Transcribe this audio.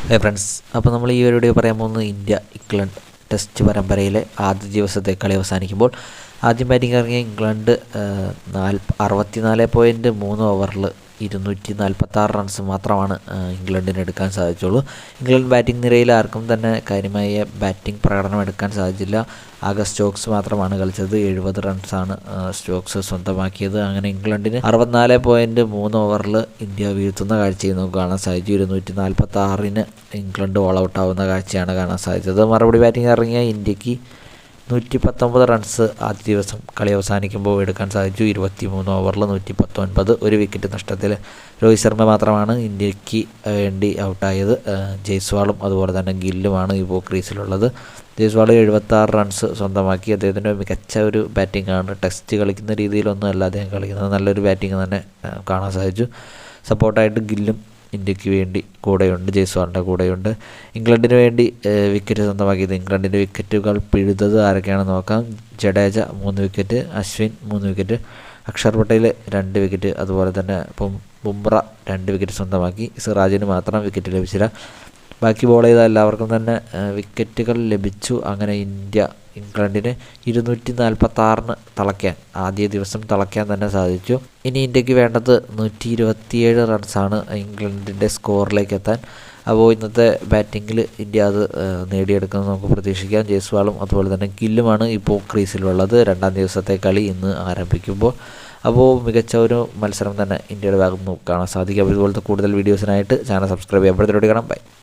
ഹേ friends, അപ്പോൾ നമ്മൾ ഈ ഒരു വീഡിയോ പറയാൻ പോകുന്നത് ഇന്ത്യ ഇംഗ്ലണ്ട് ടെസ്റ്റ് പരമ്പരയിലെ ആദ്യ ദിവസത്തെ കളി അവസാനിക്കുമ്പോൾ ആദ്യം ബാറ്റിംഗ് ഇറങ്ങിയ ഇംഗ്ലണ്ട് 64.3 ഓവറിൽ 246 റൺസ് മാത്രമാണ് ഇംഗ്ലണ്ടിന് എടുക്കാൻ സാധിച്ചുള്ളൂ. ഇംഗ്ലണ്ട് ബാറ്റിംഗ് നിരയിൽ ആർക്കും തന്നെ കാര്യമായ ബാറ്റിംഗ് പ്രകടനം എടുക്കാൻ സാധിച്ചില്ല. ആകെ സ്റ്റോക്സ് മാത്രമാണ് കളിച്ചത്. 70 റൺസാണ് സ്റ്റോക്സ് സ്വന്തമാക്കിയത്. അങ്ങനെ ഇംഗ്ലണ്ടിന് 64.3 ഓവറിൽ ഇന്ത്യ വീഴ്ത്തുന്ന കാഴ്ചയും നമുക്ക് കാണാൻ സാധിച്ചു. 246-ന് ഇംഗ്ലണ്ട് ഓൾ ഔട്ട് ആവുന്ന കാഴ്ചയാണ് കാണാൻ സാധിച്ചത്. മറുപടി ബാറ്റിംഗ് ഇറങ്ങിയ ഇന്ത്യക്ക് 119 റൺസ് ആദ്യ ദിവസം കളി അവസാനിക്കുമ്പോൾ എടുക്കാൻ സാധിച്ചു. 23 ഓവറിൽ 119, ഒരു വിക്കറ്റ് നഷ്ടത്തിൽ രോഹിത് ശർമ്മ മാത്രമാണ് ഇന്ത്യക്ക് വേണ്ടി ഔട്ടായത്. ജയ്സ്വാളും അതുപോലെ തന്നെ ഗില്ലുമാണ് ഇപ്പോൾ ക്രീസിലുള്ളത്. ജയ്സ്വാൾ 76 റൺസ് സ്വന്തമാക്കി. അദ്ദേഹത്തിൻ്റെ മികച്ച ഒരു ബാറ്റിംഗാണ്. ടെസ്റ്റ് കളിക്കുന്ന രീതിയിലൊന്നും അല്ല അദ്ദേഹം കളിക്കുന്നത്. നല്ലൊരു ബാറ്റിംഗ് തന്നെ കാണാൻ സാധിച്ചു. സപ്പോർട്ടായിട്ട് ഗില്ലും ഇന്ത്യക്ക് വേണ്ടി കൂടെയുണ്ട്, ജയ്സ്വാളിൻ്റെ കൂടെയുണ്ട്. ഇംഗ്ലണ്ടിന് വേണ്ടി വിക്കറ്റ് സ്വന്തമാക്കിയത്, ഇംഗ്ലണ്ടിൻ്റെ വിക്കറ്റുകൾ പിഴുതത് ആരൊക്കെയാണെന്ന് നോക്കാം. Jadeja 3 wicket, Ashwin 3 wicket, Axar Patel 2 wicket, അതുപോലെ തന്നെ ബുംറ 2 വിക്കറ്റ് സ്വന്തമാക്കി. സിറാജിന് മാത്രം വിക്കറ്റ് ലഭിച്ചില്ല. ബാക്കി ബോൾ ചെയ്ത എല്ലാവർക്കും തന്നെ വിക്കറ്റുകൾ ലഭിച്ചു. അങ്ങനെ ഇന്ത്യ ഇംഗ്ലണ്ടിന് 246-ന് തളയ്ക്കാൻ ആദ്യ ദിവസം തളയ്ക്കാൻ തന്നെ സാധിച്ചു. ഇനി ഇന്ത്യക്ക് വേണ്ടത് 127 റൺസാണ് ഇംഗ്ലണ്ടിൻ്റെ സ്കോറിലേക്ക് എത്താൻ. അപ്പോൾ ഇന്നത്തെ ബാറ്റിങ്ങിൽ ഇന്ത്യ അത് നേടിയെടുക്കുന്നത് നമുക്ക് പ്രതീക്ഷിക്കാം. ജയ്സ്വാളും അതുപോലെ തന്നെ ഗില്ലുമാണ് ഇപ്പോൾ ക്രീസിലുള്ളത്. രണ്ടാം ദിവസത്തെ കളി ഇന്ന് ആരംഭിക്കുമ്പോൾ. അപ്പോൾ മികച്ച ഒരു മത്സരം തന്നെ ഇന്ത്യയുടെ ഭാഗത്ത് നിന്ന് കാണാൻ സാധിക്കും. അപ്പോൾ ഇതുപോലത്തെ കൂടുതൽ വീഡിയോസിനായിട്ട് ചാനൽ സബ്സ്ക്രൈബ് ചെയ്യാൻ. ബൈ.